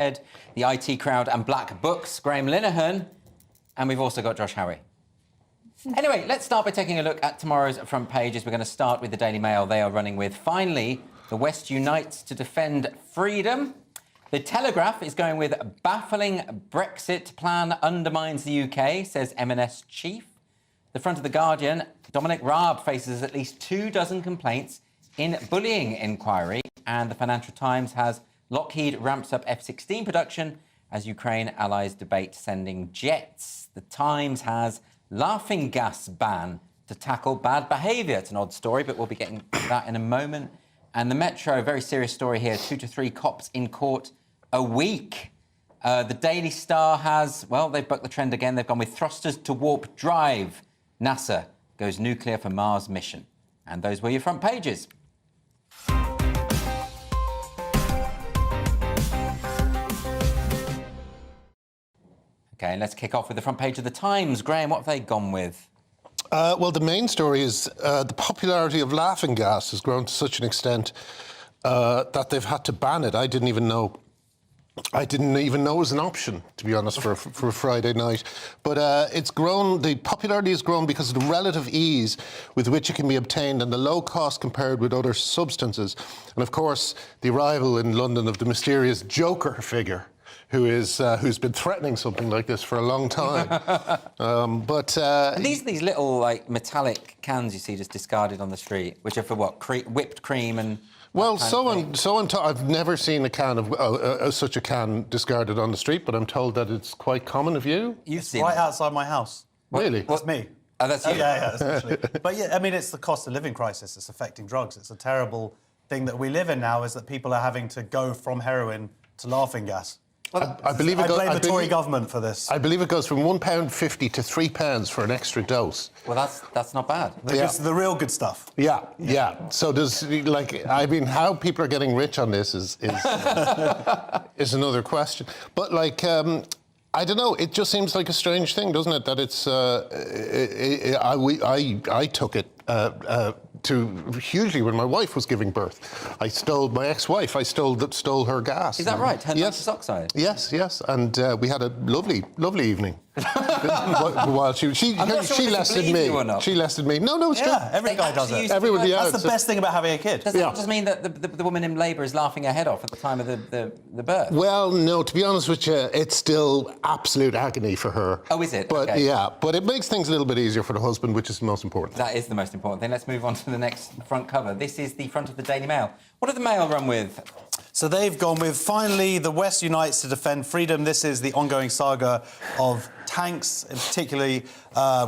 the IT crowd and Black Books, Graham Linehan, and we've also got Josh Howie. Anyway, let's start by taking a look at tomorrow's front pages. We're going to start with the Daily Mail. They are running with, finally, the West unites to defend freedom. The Telegraph is going with baffling Brexit plan undermines the UK, says M&S chief. The front of The Guardian, Dominic Raab faces at least 24 complaints in bullying inquiry. And the Financial Times has Lockheed ramps up F-16 production as Ukraine allies debate sending jets. The Times has laughing gas ban to tackle bad behaviour. It's an odd story, but we'll be getting to that in a moment. And the Metro, very serious story here, 2 to 3 cops in court a week. The Daily Star has, well, they've bucked the trend again. They've gone with thrusters to warp drive. NASA goes nuclear for Mars mission. And those were your front pages. OK, let's kick off with the front page of The Times. Graham, what have they gone with? Well, the main story is the popularity of laughing gas has grown to such an extent that they've had to ban it. I didn't even know it was an option, to be honest, for a Friday night. But it's grown, the popularity has grown because of the relative ease with which it can be obtained and the low cost compared with other substances. And of course, the arrival in London of the mysterious Joker figure, who's been threatening something like this for a long time. And these little like metallic cans you see just discarded on the street, which are for what? Whipped cream and. Well, I've never seen a can of such a can discarded on the street, but I'm told that it's quite common. Have you? You've seen right outside my house. Really? That's me. Oh, that's you. Yeah, essentially. But yeah, I mean, it's the cost of living crisis. It's affecting drugs. It's a terrible thing that we live in now, is that people are having to go from heroin to laughing gas. Well, I blame the Tory government for this. I believe it goes from £1.50 to £3 for an extra dose. Well, that's not bad. The real good stuff. Yeah. So there's how people are getting rich on this is another question. But I don't know. It just seems like a strange thing, doesn't it? That it's I took it to hugely when my wife was giving birth. I stole my ex-wife. I stole her gas. Is that right? Her nitrous oxide. Yes, and we had a lovely evening. While she lasted me. She lasted me. No, it's true. Every guy does it. Everyone, that's the best thing about having a kid. Does that just mean that the woman in labour is laughing her head off at the time of the birth? Well, no. To be honest with you, it's still absolute agony for her. Oh, is it? But okay. yeah, but it makes things a little bit easier for the husband, which is the most important. That is the most important thing. Let's move on to the next front cover. This is the front of the Daily Mail. What did the Mail run with? So they've gone with, finally, the West unites to defend freedom. This is the ongoing saga of tanks. And particularly,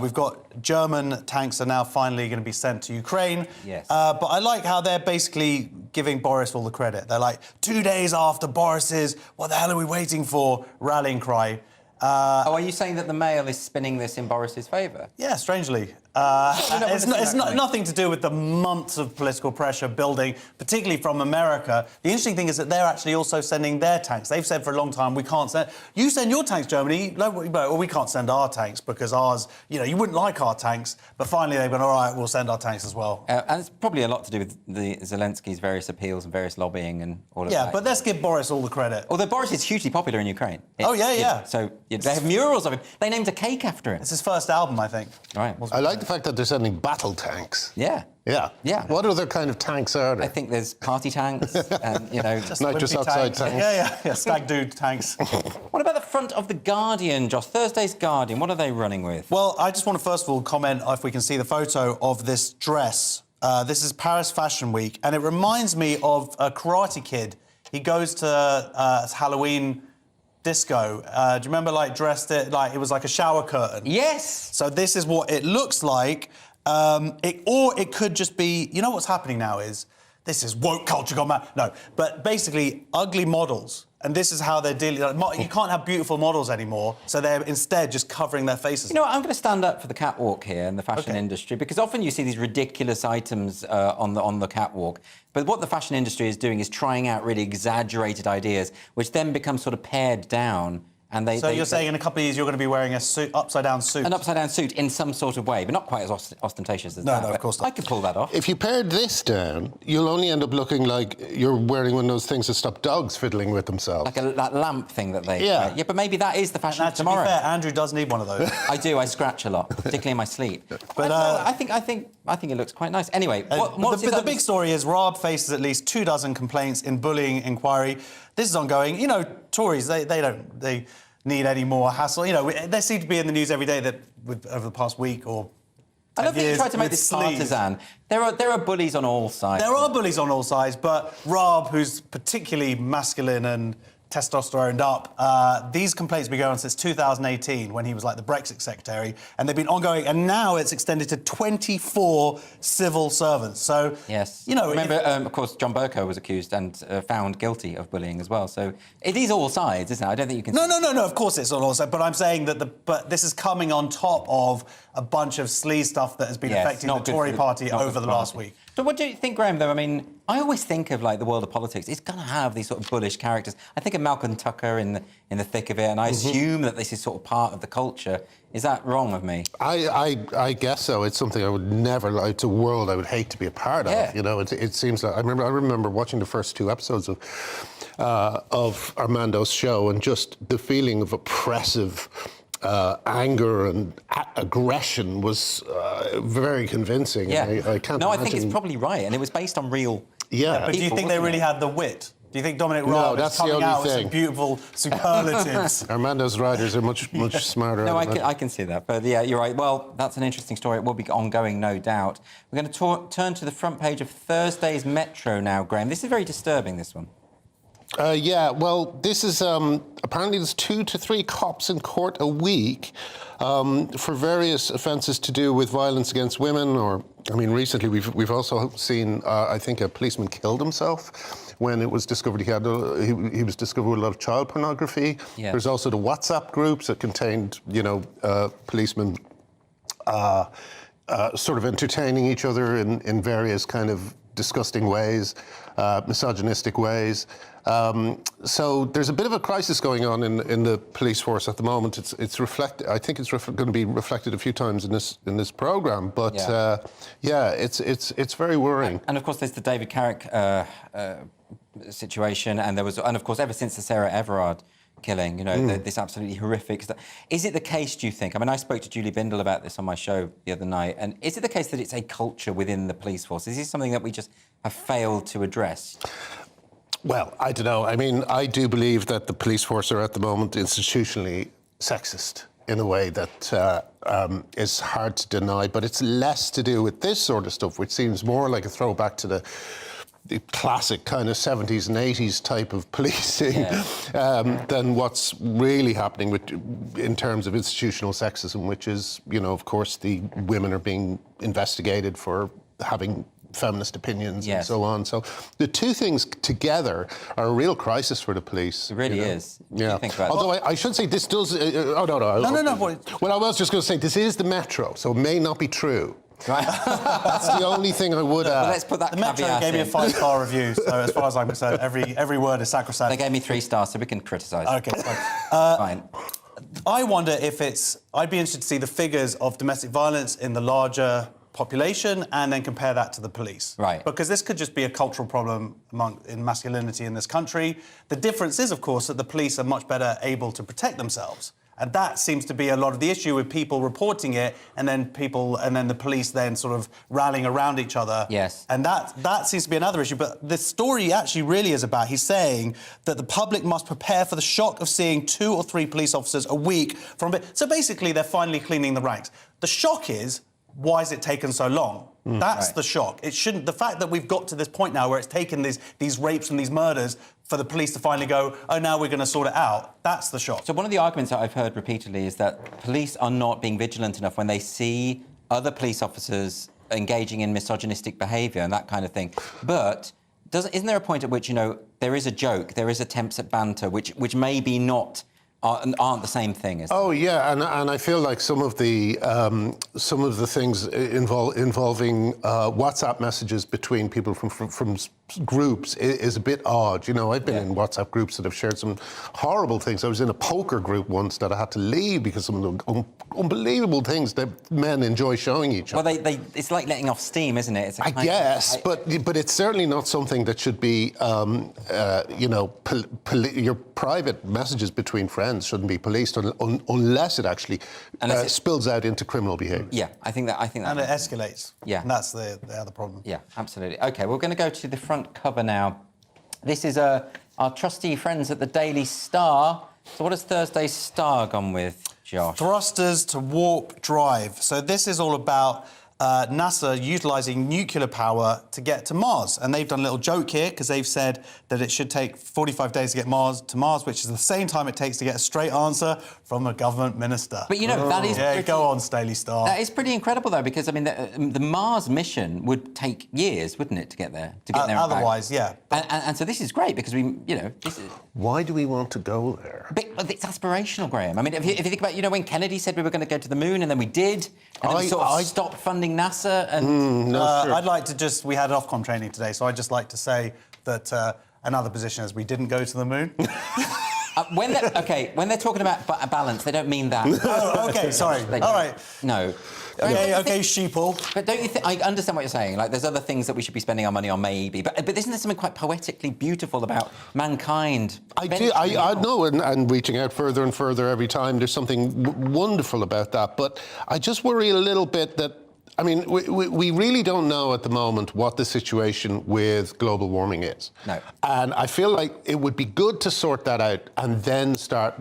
we've got German tanks are now finally going to be sent to Ukraine. Yes. But I like how they're basically giving Boris all the credit. They're like, 2 days after Boris's, what the hell are we waiting for? Rallying cry. Are you saying that the Mail is spinning this in Boris's favour? Yeah, strangely. It's nothing to do with the months of political pressure building, particularly from America. The interesting thing is that they're actually also sending their tanks. They've said for a long time, we can't send... You send your tanks, Germany. Well, we can't send our tanks because ours... you wouldn't like our tanks. But finally, they've gone, all right, we'll send our tanks as well. And it's probably a lot to do with Zelensky's various appeals and various lobbying and all of that. Yeah, but let's give Boris all the credit. Although Boris is hugely popular in Ukraine. So they have murals of him. They named a cake after him. It's his first album, I think. Right. I like the fact that they're sending battle tanks. Yeah. What other kind of tanks are there? I think there's party tanks and, Just nitrous oxide tanks. Yeah, stag do tanks. What about the front of The Guardian, Josh? Thursday's Guardian, what are they running with? Well, I just want to first of all comment if we can see the photo of this dress. This is Paris Fashion Week, and it reminds me of a Karate Kid. He goes to Halloween disco. Do you remember, dressed it like it was like a shower curtain? Yes. So this is what it looks like. Or it could just be, what's happening now is, this is woke culture gone mad. No, but basically ugly models. And this is how they're dealing. You can't have beautiful models anymore, so they're instead just covering their faces. You know what, I'm going to stand up for the catwalk here in the fashion industry, because often you see these ridiculous items on the catwalk, but what the fashion industry is doing is trying out really exaggerated ideas, which then become sort of pared down And So you're saying in a couple of years you're going to be wearing a upside-down suit? An upside-down suit in some sort of way, but not quite as ostentatious as that. No, of course not. I could pull that off. If you pared this down, you'll only end up looking like you're wearing one of those things that stop dogs fiddling with themselves. Like that lamp thing that they... Yeah. Yeah, but maybe that is the fashion of tomorrow. To be fair, Andrew does need one of those. I do. I scratch a lot, particularly in my sleep. But I think it looks quite nice. Anyway, the big story is Raab faces at least 24 complaints in bullying inquiry. This is ongoing. You know, Tories, they need any more hassle. You know, they seem to be in the news every day over the past week or... I don't think you tried to make this partisan. There are bullies on all sides. There are bullies on all sides, but Raab, who's particularly masculine and testosteroned up, these complaints have been going on since 2018 when he was like the Brexit secretary, and they've been ongoing, and now it's extended to 24 civil servants. So, yes. You know... Remember, of course, John Bercow was accused and found guilty of bullying as well. So it is all sides, isn't it? I don't think you can... No, of course it's on all sides, but I'm saying that but this is coming on top of a bunch of sleaze stuff that has been affecting the Tory party over the last week. So what do you think, Graham, though? I mean, I always think of, like, the world of politics. It's going to have these sort of bullish characters. I think of Malcolm Tucker in the thick of it, and I assume that this is sort of part of the culture. Is that wrong of me? I guess so. It's something I would never like. It's a world I would hate to be a part of. You know, it seems like... I remember watching the first 2 episodes of Armando's show, and just the feeling of oppressive... anger and aggression was very convincing. Yeah. I can't No, imagine... I think it's probably right, and it was based on real... Yeah. But do you think they really had the wit? Do you think Dominic Raab is coming out with some beautiful superlatives? Armando's writers are much smarter. No, I can see that. But, yeah, you're right. Well, that's an interesting story. It will be ongoing, no doubt. We're going to turn to the front page of Thursday's Metro now, Graham. This is very disturbing, this one. Yeah, well, this is... apparently there's 2 to 3 cops in court a week for various offences to do with violence against women, or... I mean, recently we've also seen, I think, a policeman killed himself when it was discovered he was discovered with a lot of child pornography. Yeah. There's also the WhatsApp groups that contained, policemen sort of entertaining each other in various kind of disgusting ways, misogynistic ways. So there's a bit of a crisis going on in the police force at the moment. It's reflected. I think it's going to be reflected a few times in this program. But it's very worrying. And of course, there's the David Carrick situation, and of course, ever since the Sarah Everard killing, this absolutely horrific stuff. Is it the case, do you think? I mean, I spoke to Julie Bindel about this on my show the other night, and is it the case that it's a culture within the police force? Is this something that we just have failed to address? Well, I don't know. I mean, I do believe that the police force are at the moment institutionally sexist in a way that is hard to deny, but it's less to do with this sort of stuff, which seems more like a throwback to the classic kind of 70s and 80s type of policing than what's really happening in terms of institutional sexism, which is, of course, the women are being investigated for having feminist opinions and so on. So the two things together are a real crisis for the police. It really is. Yeah. Think about Although I should say this does... No. Well, I was just going to say, this is the Metro, so it may not be true. Right. That's the only thing I would... Well, let's put that caveat in. The Metro gave me a 5-star review, so as far as I'm concerned, every word is sacrosanct. They gave me 3 stars, so we can criticise. OK, fine. I wonder if I'd be interested to see the figures of domestic violence in the larger population and then compare that to the police. Right. Because this could just be a cultural problem in masculinity in this country. The difference is, of course, that the police are much better able to protect themselves. And that seems to be a lot of the issue with people reporting it and then the police then sort of rallying around each other. Yes. And that seems to be another issue. But the story actually really is about, he's saying that the public must prepare for the shock of seeing 2 or 3 police officers a week from it. So basically, they're finally cleaning the ranks. The shock is, why has it taken so long? That's the shock. It shouldn't. The fact that we've got to this point now where it's taken these rapes and these murders for the police to finally go, oh, now we're going to sort it out. That's the shock. So one of the arguments that I've heard repeatedly is that police are not being vigilant enough when they see other police officers engaging in misogynistic behaviour and that kind of thing. But isn't there a point at which, there is a joke, there is attempts at banter, which maybe not aren't the same thing. Is Oh yeah, and I feel like some of the things involving WhatsApp messages between people from groups is a bit odd. You know, I've been in WhatsApp groups that have shared some horrible things. I was in a poker group once that I had to leave because some of the unbelievable things that men enjoy showing each other. Well, it's like letting off steam, isn't it? It's I guess, but it's certainly not something that should be, you know, your private messages between friends shouldn't be policed unless it actually spills out into criminal behaviour. Yeah, I think that. And it escalates. Yeah. And that's the other problem. Yeah, absolutely. OK, we're going to go to the front cover now. This is our trusty friends at the Daily Star. So what has Thursday's Star gone with, Josh? Thrusters to warp drive. So this is all about NASA utilising nuclear power to get to Mars. And they've done a little joke here because they've said that it should take 45 days to get to Mars, which is the same time it takes to get a straight answer from a government minister. But, you know, that is... Yeah, go on, Daily Star. That is pretty incredible, though, because, I mean, the Mars mission would take years, wouldn't it, to get there? Otherwise, yeah. And so this is great because we, you know... Why do we want to go there? But it's aspirational, Graham. I mean, if you think about, you know, when Kennedy said we were going to go to the moon and then we did, and then we sort of stopped funding NASA and... sure. I'd like to just... We had Ofcom training today, so I'd just like to say that another position is we didn't go to the moon. When they're talking about a balance, they don't mean that. Oh, OK, sorry. All right. No. OK, sheeple. But don't you think... I understand what you're saying. Like, there's other things that we should be spending our money on, maybe. But isn't there something quite poetically beautiful about mankind? I know, and reaching out further and further every time. There's something wonderful about that. But I just worry a little bit that... I mean, we really don't know at the moment what the situation with global warming is. No. And I feel like it would be good to sort that out and then start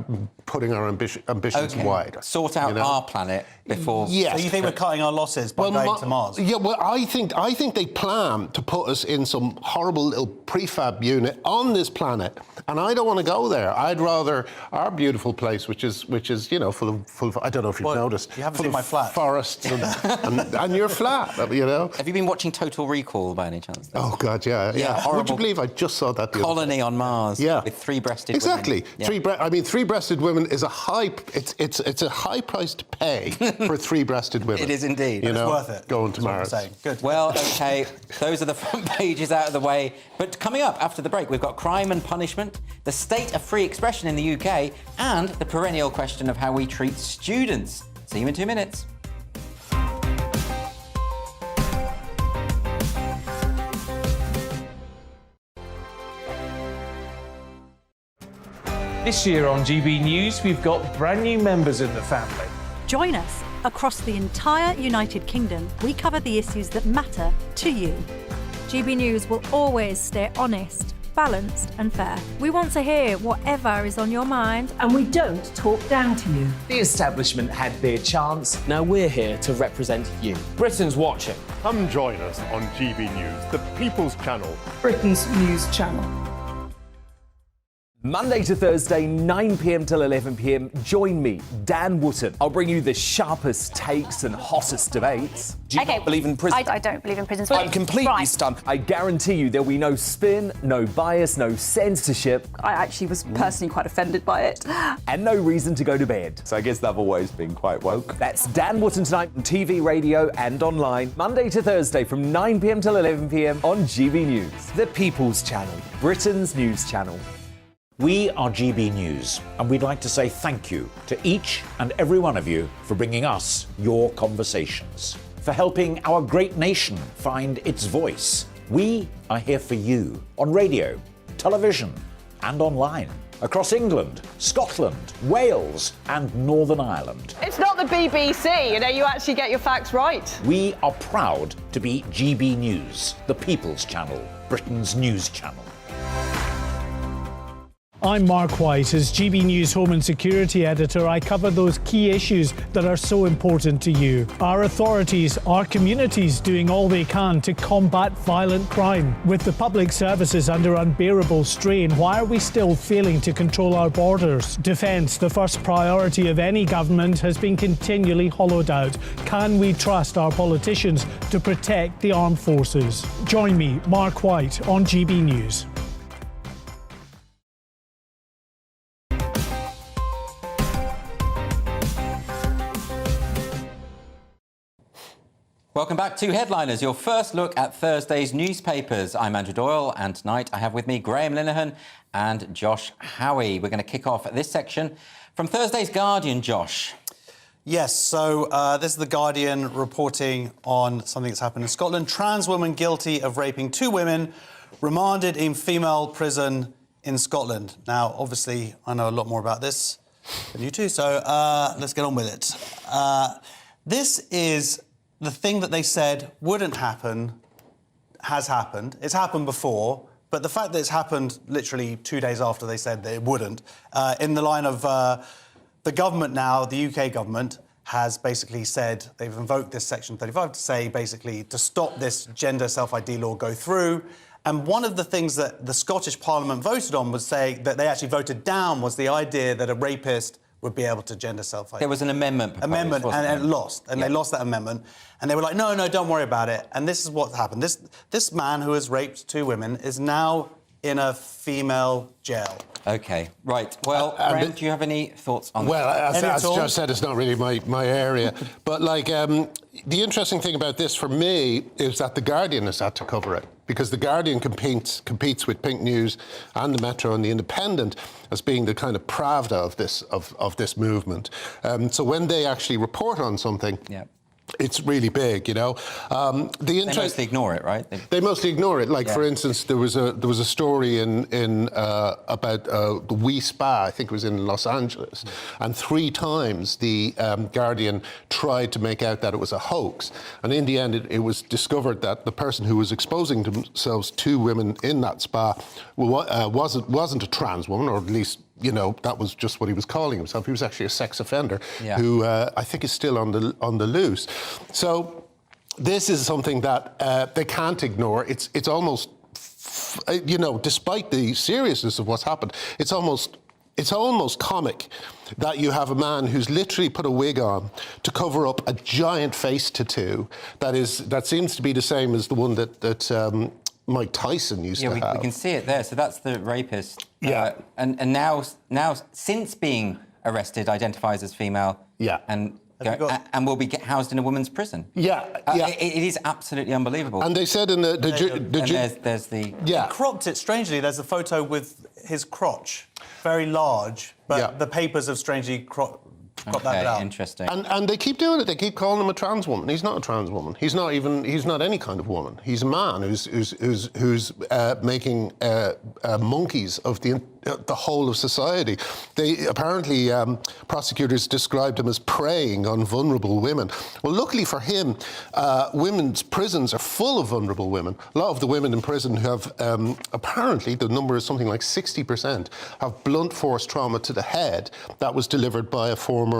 putting our ambitions wider. Sort out our planet before... Yes. So you think we're cutting our losses by going to Mars? Yeah, well, I think they plan to put us in some horrible little prefab unit on this planet, and I don't want to go there. I'd rather our beautiful place, which is you know, full of I don't know if you've noticed. You haven't seen my flat. Forests and your flat, you know. Have you been watching Total Recall by any chance? Oh God, yeah. Horrible. Would you believe I just saw that? Colony on Mars. Yeah. With three-breasted exactly. women. Yeah. Three-breasted women is a high. It's a high price to pay for three-breasted women. It is indeed. It's worth it. Going to Mars. Good. Well, OK, those are the front pages out of the way. But coming up after the break, we've got crime and punishment, the state of free expression in the UK, and the perennial question of how we treat students. See you in 2 minutes. This year on GB News, we've got brand new members in the family. Join us. Across the entire United Kingdom, we cover the issues that matter to you. GB News will always stay honest, balanced and fair. We want to hear whatever is on your mind. And we don't talk down to you. The establishment had their chance. Now we're here to represent you. Britain's watching. Come join us on GB News, the People's Channel. Britain's news channel. Monday to Thursday, 9 p.m. till 11 p.m. Join me, Dan Wootton. I'll bring you the sharpest takes and hottest debates. Do you not believe in prison? I don't believe in prisons. I'm completely stunned. I guarantee you there'll be no spin, no bias, no censorship. I actually was personally quite offended by it. And no reason to go to bed. So I guess they've always been quite woke. That's Dan Wootton tonight on TV, radio and online. Monday to Thursday from 9 p.m. till 11 p.m. on GB News. The People's Channel, Britain's news channel. We are GB News, and we'd like to say thank you to each and every one of you for bringing us your conversations, for helping our great nation find its voice. We are here for you on radio, television, and online, across England, Scotland, Wales, and Northern Ireland. It's not the BBC, you know, you actually get your facts right. We are proud to be GB News, the People's Channel, Britain's news channel. I'm Mark White. As GB News Home and Security Editor, I cover those key issues that are so important to you. Our authorities, our communities doing all they can to combat violent crime. With the public services under unbearable strain, why are we still failing to control our borders? Defence, the first priority of any government, has been continually hollowed out. Can we trust our politicians to protect the armed forces? Join me, Mark White, on GB News. Welcome back to Headliners, your first look at Thursday's newspapers. I'm Andrew Doyle, and tonight I have with me Graham Linehan and Josh Howie. We're going to kick off this section from Thursday's Guardian, Josh. Yes, so this is The Guardian reporting on something that's happened in Scotland. Trans woman guilty of raping 2 women, remanded in female prison in Scotland. Now, obviously, I know a lot more about this than you two, so let's get on with it. This is the thing that they said wouldn't happen, has happened. It's happened before, but the fact that it's happened literally 2 days after they said that it wouldn't, in the line of the government now, the UK government, has basically said, they've invoked this Section 35 to say, basically, to stop this gender self-ID law go through. And one of the things that the Scottish Parliament voted on was saying that they actually voted down was the idea that a rapist would be able to gender self-ID. There was an amendment proposed, and it lost. And yeah. They lost that amendment. And they were like, no, don't worry about it. And this is what happened. This man who has raped 2 women is now in a female jail. OK, right. Well, Graham, do you have any thoughts on that? Well, as Josh said, it's not really my area. But, like, the interesting thing about this for me is that The Guardian has had to cover it, because The Guardian competes with Pink News and the Metro and the Independent as being the kind of pravda of this movement. So when they actually report on something, it's really big, you know. They mostly ignore it, right? They mostly ignore it. Like, for instance, there was a story in about the Wee Spa, I think it was in Los Angeles, and 3 times the Guardian tried to make out that it was a hoax, and in the end it was discovered that the person who was exposing themselves to women in that spa wasn't a trans woman, or at least, you know, that was just what he was calling himself. He was actually a sex offender who I think is still on the loose. So this is something that they can't ignore. It's almost, you know, despite the seriousness of what's happened, it's almost comic that you have a man who's literally put a wig on to cover up a giant face tattoo that seems to be the same as the one that Mike Tyson used to have. We can see it there. So that's the rapist. Yeah. And now, since being arrested, identifies as female. Yeah. And will be housed in a women's prison. Yeah. It is absolutely unbelievable. And they said in there's the... Yeah. He cropped it strangely. There's a photo with his crotch, very large, but the papers have strangely cropped that out. Interesting. And they keep doing it. They keep calling him a trans woman. He's not a trans woman. He's not any kind of woman. He's a man who's making monkeys of the whole of society. They apparently prosecutors described him as preying on vulnerable women. Well, luckily for him, women's prisons are full of vulnerable women. A lot of the women in prison who have apparently, the number is something like 60%, have blunt force trauma to the head that was delivered by a former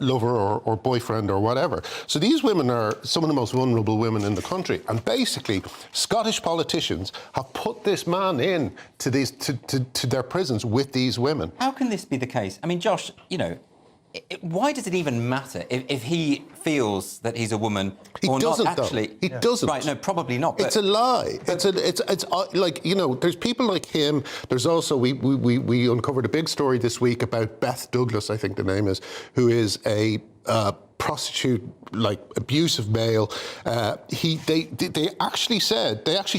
lover or boyfriend or whatever. So these women are some of the most vulnerable women in the country. And basically, Scottish politicians have put this man in to their prisons with these women. How can this be the case? I mean, Josh, you know, why does it even matter if he feels that he's a woman or not? Actually, he doesn't. Right? No, probably not. But it's a lie. It's like, you know. There's people like him. There's also we uncovered a big story this week about Beth Douglas, I think the name is, who is a prostitute, like abusive male. They actually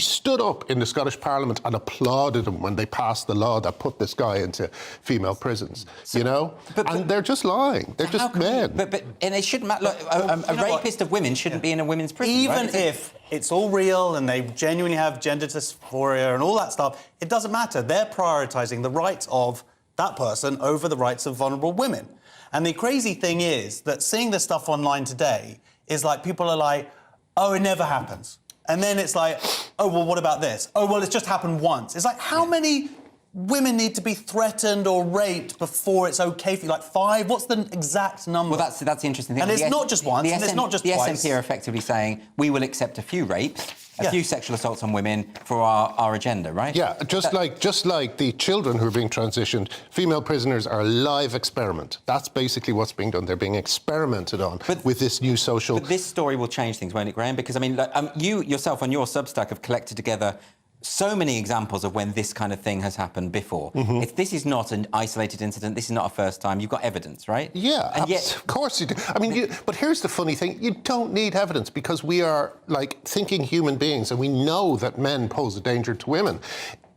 stood up in the Scottish Parliament and applauded him when they passed the law that put this guy into female prisons. So, you know, and they're just lying. They're just men. And it shouldn't matter. Look, a rapist of women shouldn't be in a women's prison. Even if it's all real and they genuinely have gender dysphoria and all that stuff, it doesn't matter. They're prioritising the rights of that person over the rights of vulnerable women. And the crazy thing is that seeing this stuff online today is like, people are like, oh, it never happens. And then it's like, oh, well, what about this? Oh, well, it's just happened once. It's like, how many women need to be threatened or raped before it's OK for you? Like 5? What's the exact number? Well, that's the interesting thing. And it's not just once, and it's not just twice. The SNP are effectively saying, we will accept a few rapes, a few sexual assaults on women for our agenda, right? Yeah, just like the children who are being transitioned, female prisoners are a live experiment. That's basically what's being done. They're being experimented on with this new social... But this story will change things, won't it, Graham? Because, I mean, you yourself on your Substack have collected together so many examples of when this kind of thing has happened before. This is not an isolated incident. This is not a first time. You've got evidence, right? Yeah, and yet, of course you do. I mean, but here's the funny thing. You don't need evidence because we are, like, thinking human beings and we know that men pose a danger to women.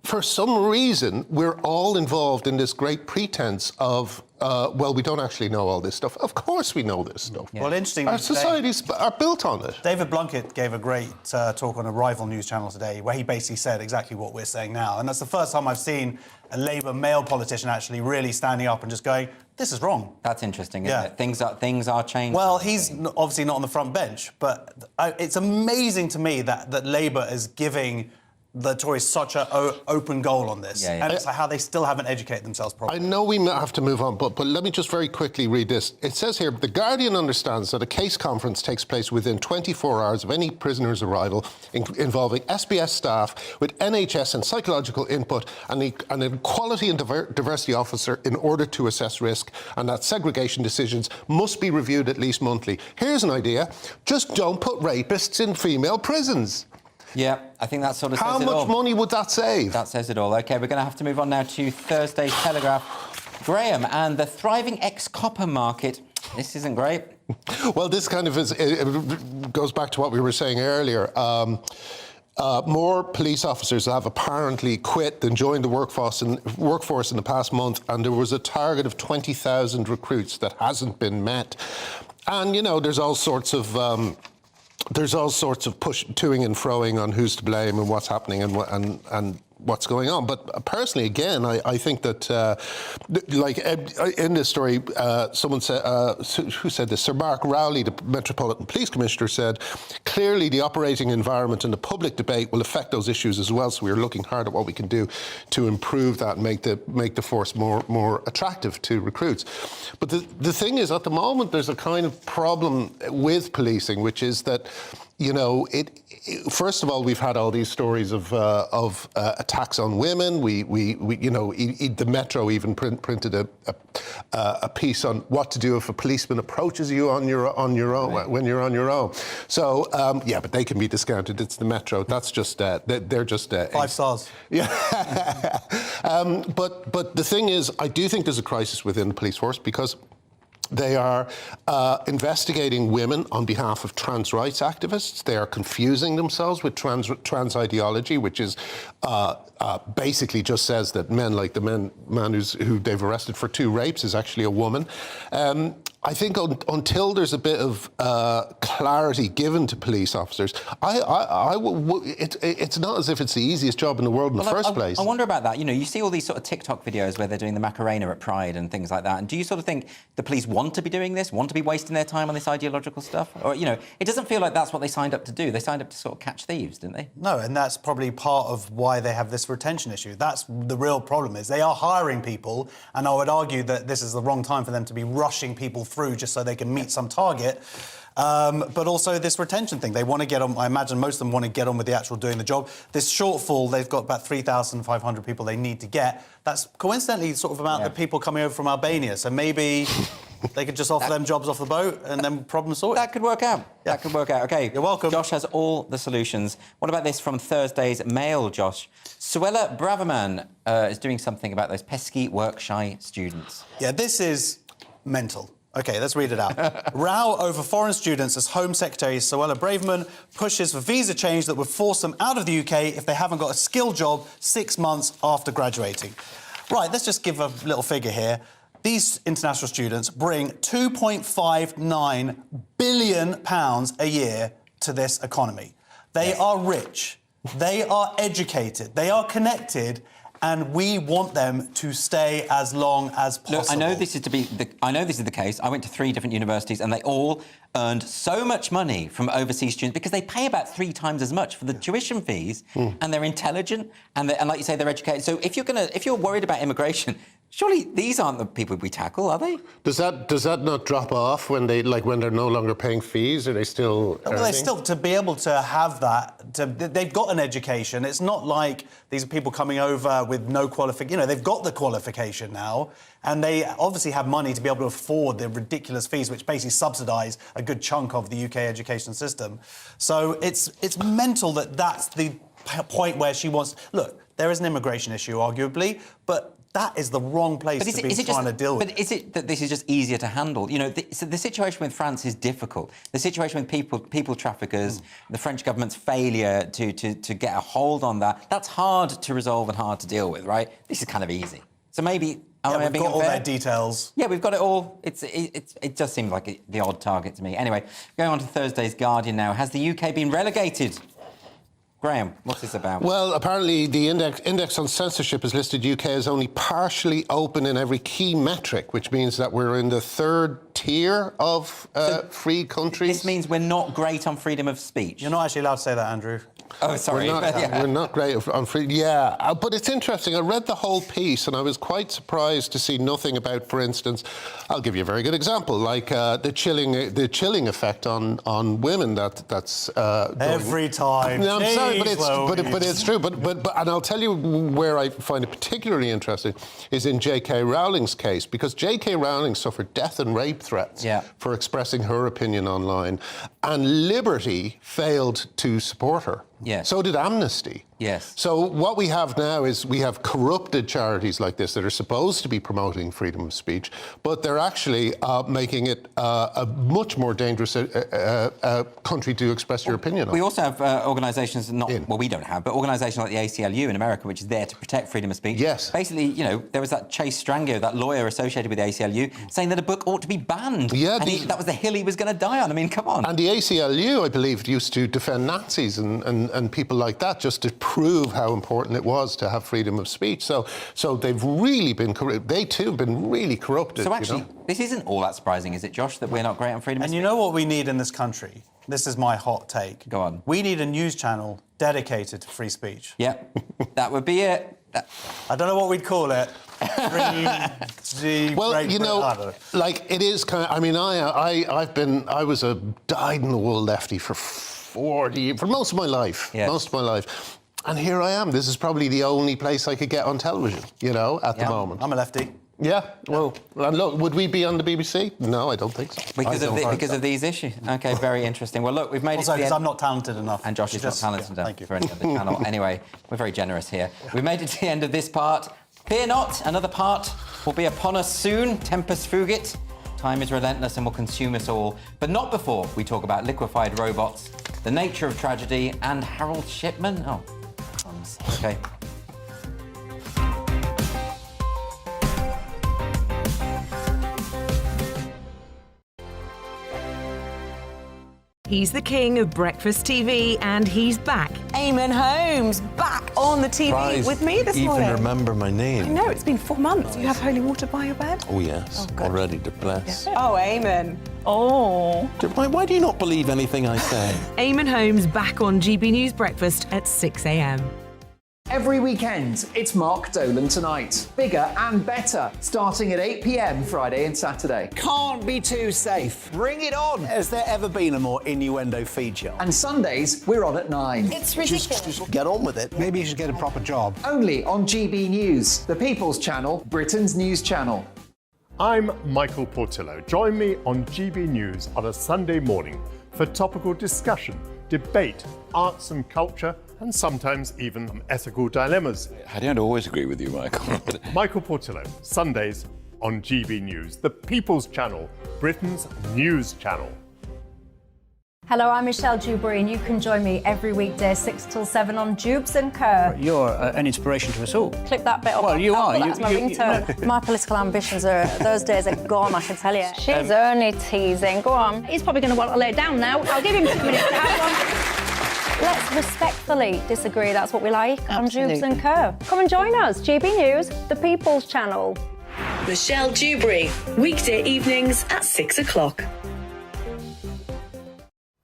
For some reason, we're all involved in this great pretense of, well, we don't actually know all this stuff. Of course we know this stuff. Well, interesting. Our societies are built on it. David Blunkett gave a great talk on a rival news channel today where he basically said exactly what we're saying now. And that's the first time I've seen a Labour male politician actually really standing up and just going, this is wrong. That's interesting, isn't it? Things are changing. Well, he's obviously not on the front bench, but it's amazing to me that Labour is giving the Tories such an open goal on this. And it's like how they still haven't educated themselves properly. I know we have to move on, but let me just very quickly read this. It says here, The Guardian understands that a case conference takes place within 24 hours of any prisoner's arrival involving SBS staff with NHS and psychological input and an equality and diversity officer in order to assess risk, and that segregation decisions must be reviewed at least monthly. Here's an idea. Just don't put rapists in female prisons. Yeah, I think that sort of says How it all. much money would that save? That says it all. OK, we're going to have to move on now to Thursday's Telegraph. Graham, and the thriving ex-copper market. This isn't great. Well, this kind of it goes back to what we were saying earlier. More police officers have apparently quit than joined the workforce in the past month, and there was a target of 20,000 recruits that hasn't been met. And, you know, there's all sorts of toing and froing on who's to blame and what's happening and what's going on. But personally, again, I think that, like in this story, someone said, who said this? Sir Mark Rowley, the Metropolitan Police Commissioner, said, clearly the operating environment and the public debate will affect those issues as well. So we're looking hard at what we can do to improve that and make the force more attractive to recruits. But the thing is, at the moment, there's a kind of problem with policing, which is that, you know, first of all, we've had all these stories of attacks on women. We you know, the Metro even printed a piece on what to do if a policeman approaches you on your own when you're on your own. So yeah, but they can be discounted. It's the Metro. That's just they're just 5 stars. Yeah. But the thing is, I do think there's a crisis within the police force because they are investigating women on behalf of trans rights activists. They are confusing themselves with trans ideology, which is basically just says that men, like the man who they've arrested for 2 rapes, is actually a woman. I think until there's a bit of clarity given to police officers, it's not as if it's the easiest job in the world in the first place. I wonder about that. You know, you see all these sort of TikTok videos where they're doing the Macarena at Pride and things like that. And do you sort of think the police want to be doing this, want to be wasting their time on this ideological stuff? Or, you know, it doesn't feel like that's what they signed up to do. They signed up to sort of catch thieves, didn't they? No, and that's probably part of why they have this retention issue. That's the real problem, is they are hiring people, and I would argue that this is the wrong time for them to be rushing people through just so they can meet some target. But also this retention thing. They want to get on, I imagine most of them want to get on with the actual doing the job. This shortfall, they've got about 3,500 people they need to get. That's coincidentally sort of amount of people coming over from Albania. So maybe they could just offer them jobs off the boat and then problem sorted. That could work out. Yeah. That could work out. OK. You're welcome. Josh has all the solutions. What about this from Thursday's Mail, Josh? Suella Braverman is doing something about those pesky work-shy students. Yeah, this is mental. OK, let's read it out. Row over foreign students as Home Secretary Suella Braverman pushes for visa change that would force them out of the UK if they haven't got a skilled job 6 months after graduating. Right, let's just give a little figure here. These international students bring £2.59 billion a year to this economy. They are rich, they are educated, they are connected, and we want them to stay as long as possible. Look, I know this is the case. I went to 3 different universities, and they all earned so much money from overseas students because they pay about 3 times as much for the tuition fees, and they're intelligent, and like you say, they're educated. So if you're worried about immigration, surely these aren't the people we tackle, are they? Does that not drop off when they're no longer paying fees? Are they still? Well, they still, to be able to have that, they've got an education. It's not like these are people coming over with no qualification. You know, they've got the qualification now, and they obviously have money to be able to afford the ridiculous fees, which basically subsidise a good chunk of the UK education system. So it's mental that that's the point where she wants... Look, there is an immigration issue, arguably, but that is the wrong place to be trying to deal with. But is it that this is just easier to handle? You know, so the situation with France is difficult. The situation with people traffickers, the French government's failure to get a hold on that's hard to resolve and hard to deal with, right? This is kind of easy. So maybe... we've got all their details. Yeah, we've got it all. It does seem like the odd target to me. Anyway, going on to Thursday's Guardian now. Has the UK been relegated? Graham, what's this about? Well, apparently the index on censorship has listed UK as only partially open in every key metric, which means that we're in the third tier of free countries. This means we're not great on freedom of speech. You're not actually allowed to say that, Andrew. Oh, sorry. We're not great on free... Yeah, but it's interesting. I read the whole piece and I was quite surprised to see nothing about, for instance, I'll give you a very good example, like the chilling effect on women that's... Every time. No, I'm sorry, but it's true. But and I'll tell you where I find it particularly interesting is in J.K. Rowling's case, because J.K. Rowling suffered death and rape threats for expressing her opinion online, and Liberty failed to support her. Yes. So did Amnesty. Yes. So what we have now is we have corrupted charities like this that are supposed to be promoting freedom of speech, but they're actually making it a much more dangerous country to express your opinion on. We also have organisations, we don't have, but organisations like the ACLU in America, which is there to protect freedom of speech. Yes. Basically, you know, there was that Chase Strangio, that lawyer associated with the ACLU, saying that a book ought to be banned. Yeah. And that was the hill he was going to die on. I mean, come on. And the ACLU, I believe, used to defend Nazis and people like that, just to prove how important it was to have freedom of speech. So they've really been corrupt. They too have been really corrupted. So actually, this isn't all that surprising, is it, Josh, that we're not great on freedom of speech? And you know what we need in this country? This is my hot take. Go on. We need a news channel dedicated to free speech. Yeah, that would be it. I don't know what we'd call it. Well, you know, like it is kind of. I mean, I was a dyed-in-the-wool lefty for most of my life. Yes. Most of my life. And here I am. This is probably the only place I could get on television, you know, at the moment. I'm a lefty. Yeah, well, and look, would we be on the BBC? No, I don't think so. Because of these issues? OK, very interesting. Well, look, we've made it to the end. I'm not talented enough. And Josh is not talented enough for any other channel. Anyway, we're very generous here. We've made it to the end of this part. Fear not, another part will be upon us soon. Tempus fugit. Time is relentless and will consume us all. But not before we talk about liquefied robots, the nature of tragedy, and Harold Shipman. Oh, crumbs. OK. He's the king of breakfast TV, and he's back. Eamon Holmes, back on the TV with me this morning. Even remember my name. I know, it's been 4 months. You have holy water by your bed? Oh, yes. Oh, already to bless. Yeah. Oh, Eamon. Oh. Why do you not believe anything I say? Eamon Holmes back on GB News Breakfast at 6 a.m. Every weekend, it's Mark Dolan Tonight. Bigger and better, starting at 8 p.m. Friday and Saturday. Can't be too safe. Bring it on. Has there ever been a more innuendo feature? And Sundays, we're on at 9. It's ridiculous. Just get on with it. Maybe you should get a proper job. Only on GB News, the People's Channel, Britain's news channel. I'm Michael Portillo. Join me on GB News on a Sunday morning for topical discussion, debate, arts and culture, and sometimes even ethical dilemmas. I don't always agree with you, Michael. Michael Portillo, Sundays on GB News, the People's Channel, Britain's news channel. Hello, I'm Michelle Dewberry, and you can join me every weekday 6 till 7 on Jubes and Kerr. You're an inspiration to us all. Click that bit up. Well, you are. That's my ringtone. My political ambitions are, those days are gone, I can tell you. She's only teasing. Go on. He's probably going to want to lay down now. I'll give him 2 minutes to have one. Let's respectfully disagree. That's what we like on Jubes and Kerr. Come and join us. GB News, the People's Channel. Michelle Dewberry, weekday evenings at 6 o'clock.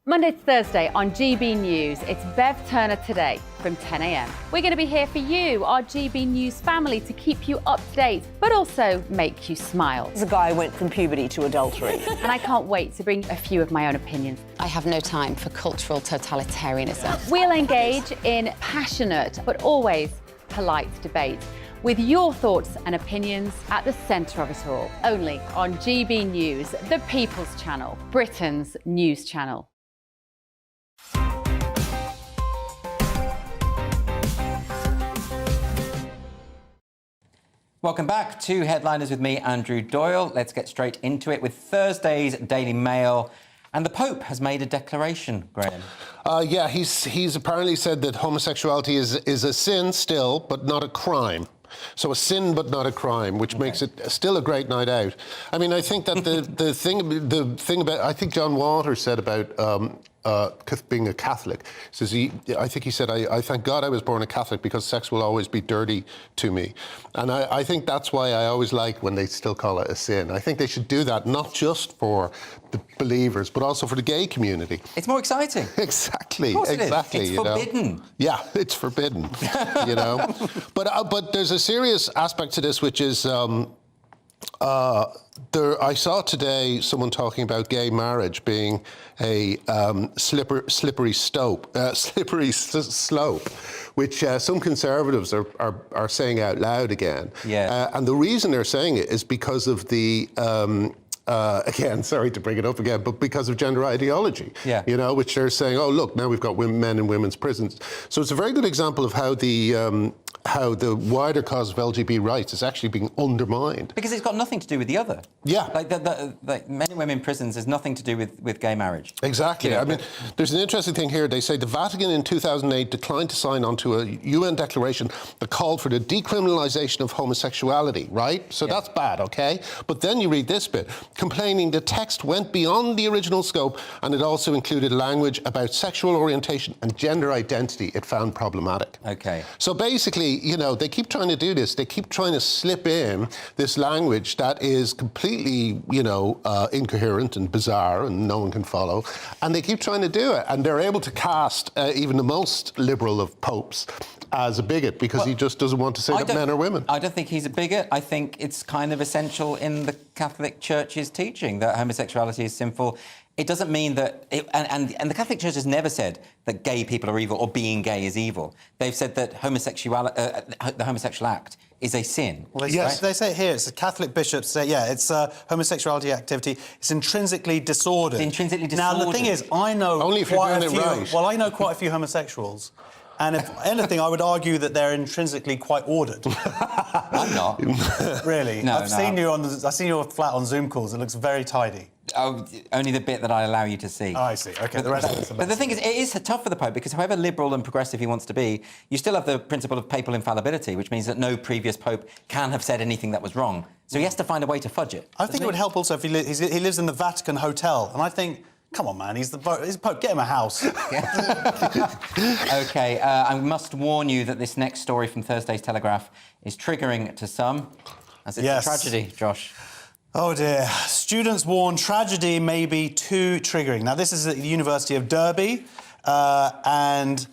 Monday to Thursday on GB News, it's Bev Turner Today from 10 a.m. We're going to be here for you, our GB News family, to keep you up to date, but also make you smile. The guy went from puberty to adultery. And I can't wait to bring a few of my own opinions. I have no time for cultural totalitarianism. We'll engage in passionate, but always polite debate, with your thoughts and opinions at the centre of it all. Only on GB News, the People's Channel, Britain's news channel. Welcome back to Headliners with me, Andrew Doyle. Let's get straight into it with Thursday's Daily Mail. And the Pope has made a declaration, Graham. Yeah, he's apparently said that homosexuality is a sin still, but not a crime. So a sin, but not a crime, which makes it still a great night out. I mean, I think that the thing about, I think John Waters said about being a Catholic. Says I think he said, I thank God I was born a Catholic because sex will always be dirty to me. And I think that's why I always like when they still call it a sin. I think they should do that, not just for the believers, but also for the gay community. It's more exciting. Exactly. Of course it is. Exactly. It's forbidden. Yeah, it's forbidden. You know, but there's a serious aspect to this, which is I saw today someone talking about gay marriage being a slippery slope, which some conservatives are saying out loud again. Yeah. And the reason they're saying it is because of the again, sorry to bring it up again, but because of gender ideology, you know, which they're saying, oh, look, now we've got men in women's prisons. So it's a very good example of how the wider cause of LGBT rights is actually being undermined. Because it's got nothing to do with the other. Yeah. Like men and women in prisons has nothing to do with gay marriage. Exactly. You know, I mean, there's an interesting thing here. They say the Vatican in 2008 declined to sign on to a UN declaration that called for the decriminalisation of homosexuality, right? So that's bad, okay? But then you read this bit, complaining the text went beyond the original scope and it also included language about sexual orientation and gender identity it found problematic. Okay. So basically, you know, they keep trying to do this. They keep trying to slip in this language that is completely, you know, incoherent and bizarre and no one can follow. And they keep trying to do it. And they're able to cast even the most liberal of popes as a bigot because he just doesn't want to say that men are women. I don't think he's a bigot. I think it's kind of essential in the Catholic Church's teaching that homosexuality is sinful. It doesn't mean that... And the Catholic Church has never said that gay people are evil or being gay is evil. They've said that the homosexual act is a sin. Well, they say it here. It's the Catholic bishops say, it's homosexuality activity. It's intrinsically disordered. Intrinsically disordered. Now, the thing is, I know only if you're doing it right. Well, I know quite a few homosexuals. And if anything, I would argue that they're intrinsically quite ordered. I'm not. Really? No, I've seen your flat on Zoom calls. It looks very tidy. Oh, only the bit that I allow you to see. Oh, I see. OK, the rest of it's... But the thing is, it is tough for the Pope because however liberal and progressive he wants to be, you still have the principle of papal infallibility, which means that no previous Pope can have said anything that was wrong. So he has to find a way to fudge it. I think it would help also if he lives in the Vatican Hotel. And I think... Come on, man, he's the Pope. Get him a house. OK, I must warn you that this next story from Thursday's Telegraph is triggering to some, as it's a tragedy, Josh. Oh, dear. Students warn tragedy may be too triggering. Now, this is at the University of Derby, and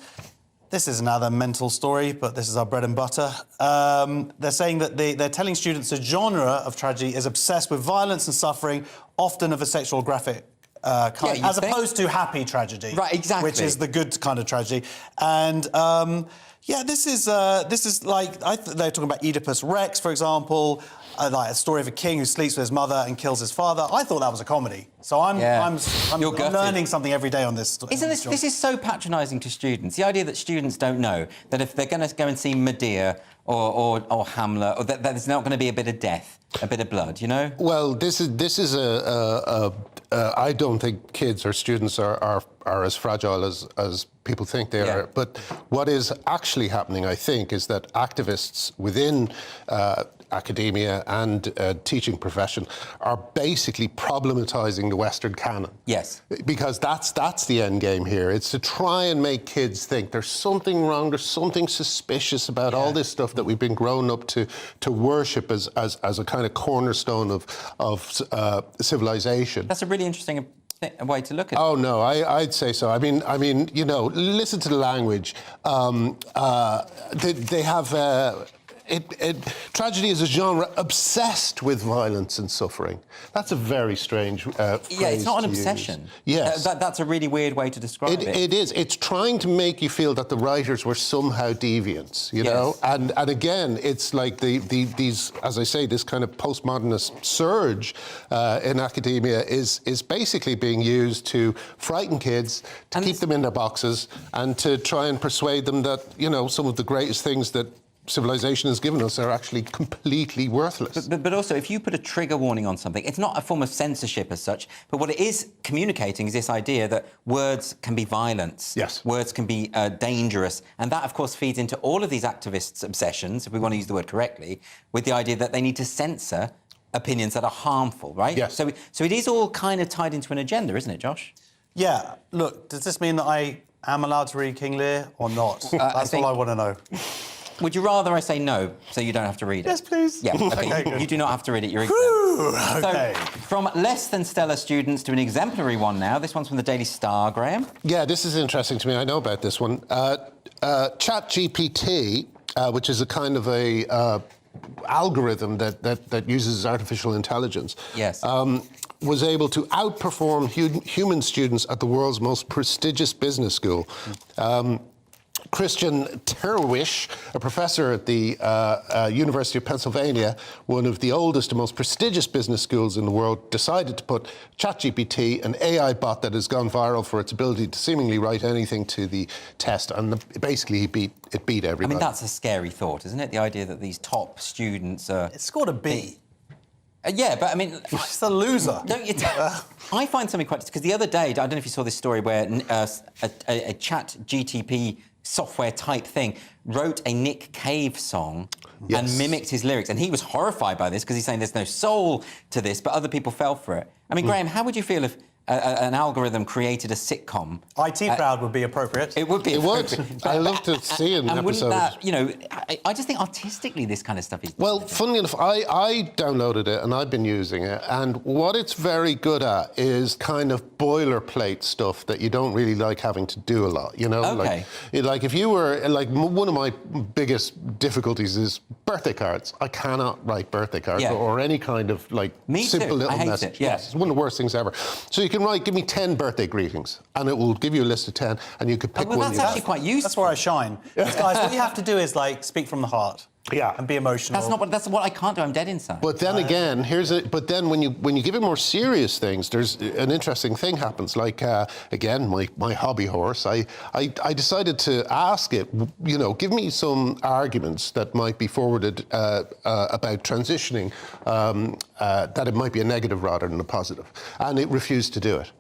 this is another mental story, but this is our bread and butter. They're saying that they're telling students a genre of tragedy is obsessed with violence and suffering, often of a sexual graphic kind, as opposed to happy tragedy, right? Exactly, which is the good kind of tragedy. And this is like they're talking about Oedipus Rex, for example, like a story of a king who sleeps with his mother and kills his father. I thought that was a comedy, so I'm learning something every day on this. Isn't this? This is so patronising to students. The idea that students don't know that if they're going to go and see Medea or Hamlet, or that there's not going to be a bit of death, a bit of blood, you know? Well, this is I don't think kids or students are as fragile as people think they are. But what is actually happening, I think, is that activists within academia and teaching profession are basically problematizing the Western canon. Yes. Because that's the end game here. It's to try and make kids think there's something wrong, there's something suspicious about all this stuff that we've been grown up to worship as a kind of cornerstone of civilization. That's a really interesting way to look at it. Oh no, I'd say so. I mean, you know, listen to the language. They have. Tragedy is a genre obsessed with violence and suffering. That's a very strange phrase. Yeah, it's not an obsession. Yes. That's a really weird way to describe it. It is. It's trying to make you feel that the writers were somehow deviants, you know? And again, it's like these, as I say, this kind of postmodernist surge in academia is basically being used to frighten kids, to keep them in their boxes, and to try and persuade them that, you know, some of the greatest things that civilization has given us are actually completely worthless. But also, if you put a trigger warning on something, it's not a form of censorship as such, but what it is communicating is this idea that words can be violence. Yes. Words can be dangerous. And that, of course, feeds into all of these activists' obsessions, if we want to use the word correctly, with the idea that they need to censor opinions that are harmful, right? Yes. So it is all kind of tied into an agenda, isn't it, Josh? Yeah. Look, does this mean that I am allowed to read King Lear or not? That's all I want to know. Would you rather I say no, so you don't have to read it? Yes, please. Yeah, okay. Okay, You do not have to read it. You're Whew, exempt. okay. So, from less than stellar students to an exemplary one now. This one's from the Daily Star, Graham. Yeah, this is interesting to me. I know about this one. ChatGPT, which is a kind of a algorithm that uses artificial intelligence. Yes. Was able to outperform human students at the world's most prestigious business school. Christian Terwish, a professor at the University of Pennsylvania, one of the oldest and most prestigious business schools in the world, decided to put ChatGPT, an AI bot that has gone viral for its ability to seemingly write anything, to the test, and basically it beat everybody. I mean, that's a scary thought, isn't it? The idea that these top students are... It scored a B. Yeah, but I mean... It's a loser. I find something quite... Because the other day, I don't know if you saw this story where a chat GTP software type thing wrote a Nick Cave song and mimicked his lyrics. And he was horrified by this because he's saying there's no soul to this, but other people fell for it. I mean, Graham, how would you feel if an algorithm created a sitcom? IT crowd would be appropriate. It would be. It would. I love to see an and episode. Wouldn't that, you know, I just think artistically this kind of stuff is... Well, funnily enough, I downloaded it and I've been using it, and what it's very good at is kind of boilerplate stuff that you don't really like having to do a lot, you know? Okay. Like if you were, like one of my biggest difficulties is birthday cards. I cannot write birthday cards or any kind of like simple little message. Yeah. It's one of the worst things ever. So you can write, give me 10 birthday greetings, and it will give you a list of 10, and you could pick one. That's actually quite useful. That's where I shine. Guys, what you have to do is like speak from the heart. Yeah, and be emotional. That's what I can't do. I'm dead inside. But then again, but then when you give it more serious things, there's an interesting thing happens. Like again, my hobby horse. I decided to ask it, you know, give me some arguments that might be forwarded about transitioning, that it might be a negative rather than a positive, and it refused to do it.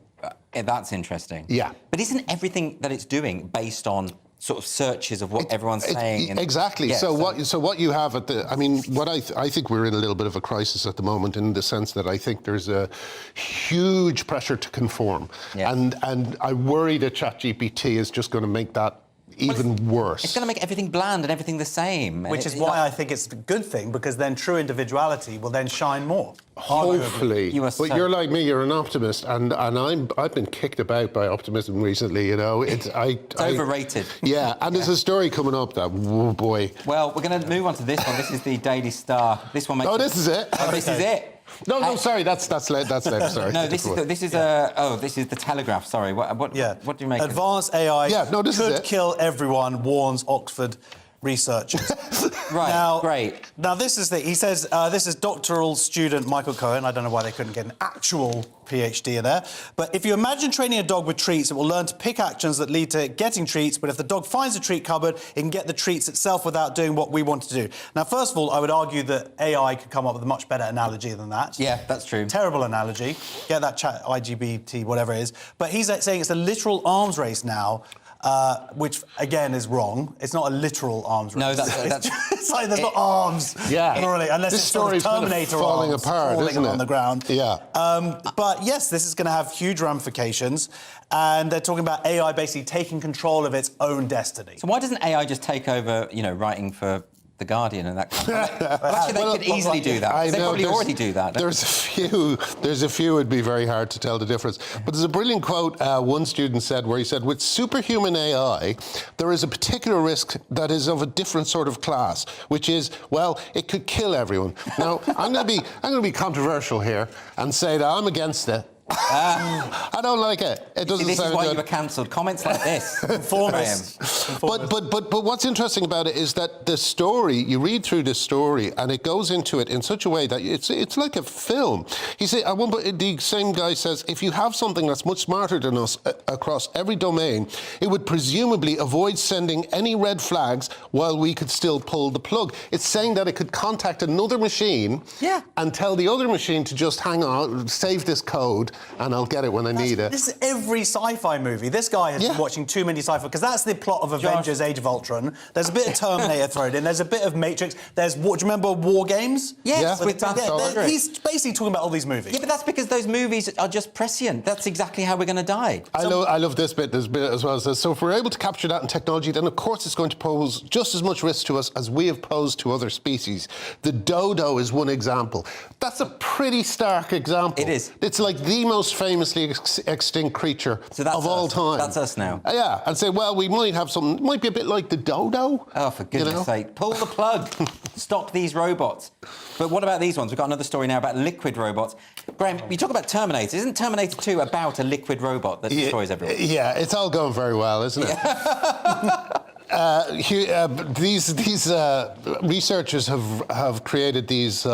That's interesting. Yeah. But isn't everything that it's doing based on sort of searches of what everyone's saying? Exactly. Yeah, so what you have I mean, what I think we're in a little bit of a crisis at the moment, in the sense that I think there's a huge pressure to conform, and I worry that ChatGPT is just going to make that even worse. It's going to make everything bland and everything the same. Which is why I think it's a good thing, because then true individuality will then shine more. Hopefully. But you're like me, you're an optimist, and I've been kicked about by optimism recently, you know. It's overrated. Yeah, and there's a story coming up that, oh boy. Well, we're going to move on to this one. This is the Daily Star. This one makes... Oh, this is it? Oh, this is it. No, sorry, that's later, sorry. No, this is the Telegraph, sorry. What do you make Advanced AI could kill everyone, warns Oxford researchers. Right, now, great. Now, this is he says, this is doctoral student Michael Cohen. I don't know why they couldn't get an actual PhD in there. But if you imagine training a dog with treats, it will learn to pick actions that lead to getting treats. But if the dog finds a treat cupboard, it can get the treats itself without doing what we want to do. Now, first of all, I would argue that AI could come up with a much better analogy than that. Yeah, that's true. Terrible analogy. Get that chat, IGBT, whatever it is. But he's saying it's a literal arms race now. Which again is wrong. It's not a literal arms race. No, that's it's like there's not arms. Yeah, really, unless this it's sort of story's Terminator kind of falling arms apart, falling isn't it? on the ground. Yeah. But yes, this is going to have huge ramifications, and they're talking about AI basically taking control of its own destiny. So why doesn't AI just take over, you know, writing for The Guardian and that kind of thing? Well, actually, they could easily do that. They probably already do that. There's a few it'd be very hard to tell the difference. But there's a brilliant quote one student said, where he said, with superhuman AI, there is a particular risk that is of a different sort of class, which is, well, it could kill everyone. Now, I'm going to be controversial here and say that I'm against it. I don't like it. It doesn't This sound is why good. you were cancelled. Comments like this. But what's interesting about it is that the story, you read through this story and it goes into it in such a way that it's like a film. He said, at one point, the same guy says, if you have something that's much smarter than us across every domain, it would presumably avoid sending any red flags while we could still pull the plug. It's saying that it could contact another machine and tell the other machine to just hang on, save this code, and I'll get it when I need it. This is every sci-fi movie. This guy has been watching too many sci-fi, because that's the plot of Avengers Age of Ultron. There's a bit of Terminator thrown in. There's a bit of Matrix. There's, do you remember War Games? Yes, with he's basically talking about all these movies. Yeah, but that's because those movies are just prescient. That's exactly how we're going to die. I love this bit. There's a bit as well. It says, so if we're able to capture that in technology, then of course it's going to pose just as much risk to us as we have posed to other species. The dodo is one example. That's a pretty stark example. It is. It's like the most famously extinct creature of all time. That's us now. Yeah, and say, well, we might have something, might be a bit like the dodo. Oh, for goodness sake. Pull the plug. Stop these robots. But what about these ones? We've got another story now about liquid robots. Graham, you talk about Terminator. Isn't Terminator 2 about a liquid robot that destroys everyone? Yeah, it's all going very well, isn't it? These researchers have created these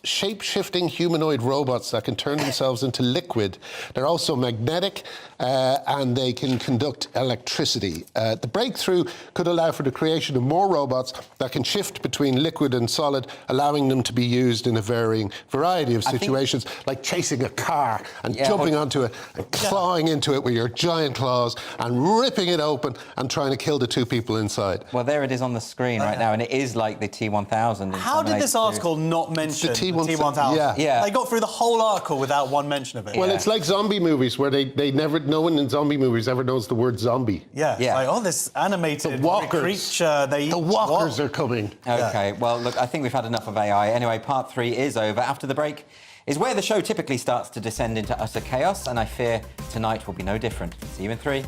shape-shifting humanoid robots that can turn themselves into liquid. They're also magnetic and they can conduct electricity. The breakthrough could allow for the creation of more robots that can shift between liquid and solid, allowing them to be used in a varying variety of situations, like chasing a car and jumping onto it and clawing into it with your giant claws and ripping it open and trying to kill the two people inside. Well, there it is on the screen right now, and it is like the T-1000. How did this article not mention the T-1000? Yeah. They got through the whole article without one mention of it. Well, it's like zombie movies where no one in zombie movies ever knows the word zombie. Yeah. Like, oh, this animated creature. The walkers are coming. OK, well, look, I think we've had enough of AI. Anyway, part 3 is over. After the break is where the show typically starts to descend into utter chaos, and I fear tonight will be no different. See you in 3.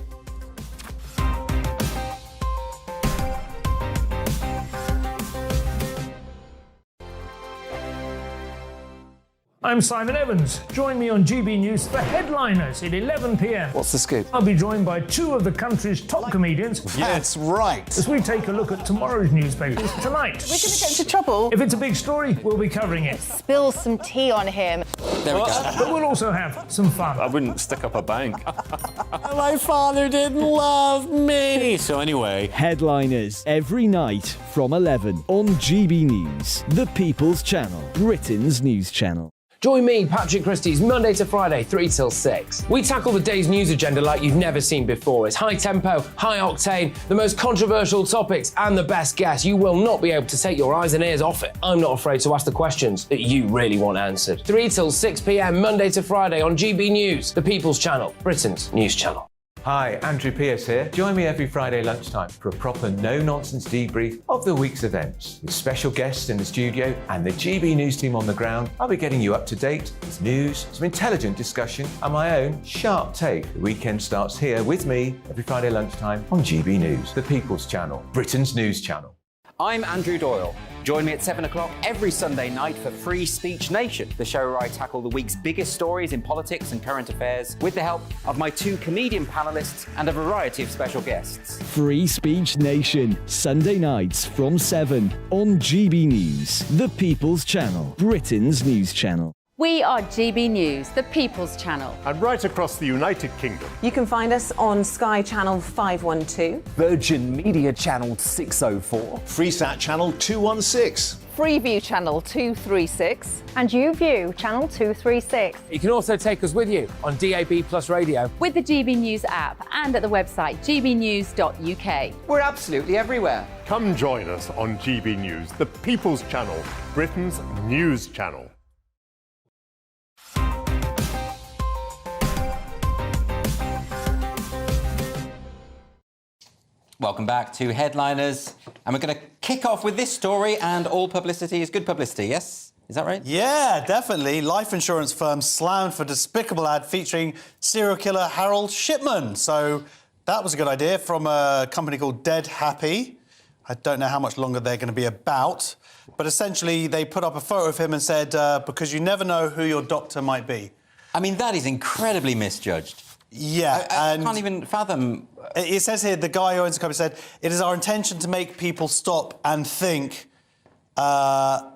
I'm Simon Evans. Join me on GB News for Headliners at 11 p.m. What's the scoop? I'll be joined by 2 of the country's top comedians. That's right. As we take a look at tomorrow's newspapers tonight. We're going to get into trouble. If it's a big story, we'll be covering it. Spill some tea on him. There we go. But we'll also have some fun. I wouldn't stick up a bank. My father didn't love me. So anyway. Headliners every night from 11 on GB News, the People's Channel, Britain's news channel. Join me, Patrick Christie's, Monday to Friday, 3 till 6. We tackle the day's news agenda like you've never seen before. It's high tempo, high octane, the most controversial topics, and the best guests. You will not be able to take your eyes and ears off it. I'm not afraid to ask the questions that you really want answered. 3 till 6 p.m, Monday to Friday on GB News, the People's Channel, Britain's news channel. Hi, Andrew Pierce here. Join me every Friday lunchtime for a proper no-nonsense debrief of the week's events. With special guests in the studio and the GB News team on the ground, I'll be getting you up to date with news, some intelligent discussion, and my own sharp take. The weekend starts here with me every Friday lunchtime on GB News, the People's Channel, Britain's news channel. I'm Andrew Doyle. Join me at 7 o'clock every Sunday night for Free Speech Nation, the show where I tackle the week's biggest stories in politics and current affairs with the help of my 2 comedian panellists and a variety of special guests. Free Speech Nation, Sunday nights from 7 on GB News, the People's Channel, Britain's news channel. We are GB News, the People's Channel. And right across the United Kingdom. You can find us on Sky Channel 512. Virgin Media Channel 604. Freesat Channel 216. Freeview Channel 236. And YouView Channel 236. You can also take us with you on DAB Plus Radio. With the GB News app and at the website gbnews.uk. We're absolutely everywhere. Come join us on GB News, the People's Channel, Britain's news channel. Welcome back to Headliners. And we're going to kick off with this story, and all publicity is good publicity, yes? Is that right? Yeah, definitely. Life insurance firm slammed for despicable ad featuring serial killer Harold Shipman. So that was a good idea from a company called Dead Happy. I don't know how much longer they're going to be about. But essentially, they put up a photo of him and said, because you never know who your doctor might be. I mean, that is incredibly misjudged. Yeah, I can't even fathom. It says here, the guy who owns the company said, it is our intention to make people stop and think, why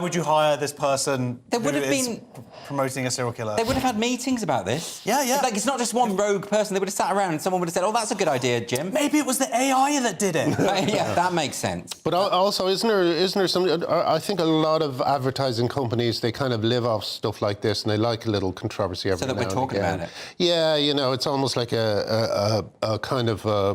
would you hire this person There would have is been promoting a serial killer? They would have had meetings about this. Yeah, yeah. Like, it's not just one rogue person. They would have sat around and someone would have said, oh, that's a good idea, Jim. Maybe it was the AI that did it. Yeah, that makes sense. But also, isn't there some... I think a lot of advertising companies, they kind of live off stuff like this and they like a little controversy every now and again. So that we're talking about it. Yeah, you know, it's almost like a kind of a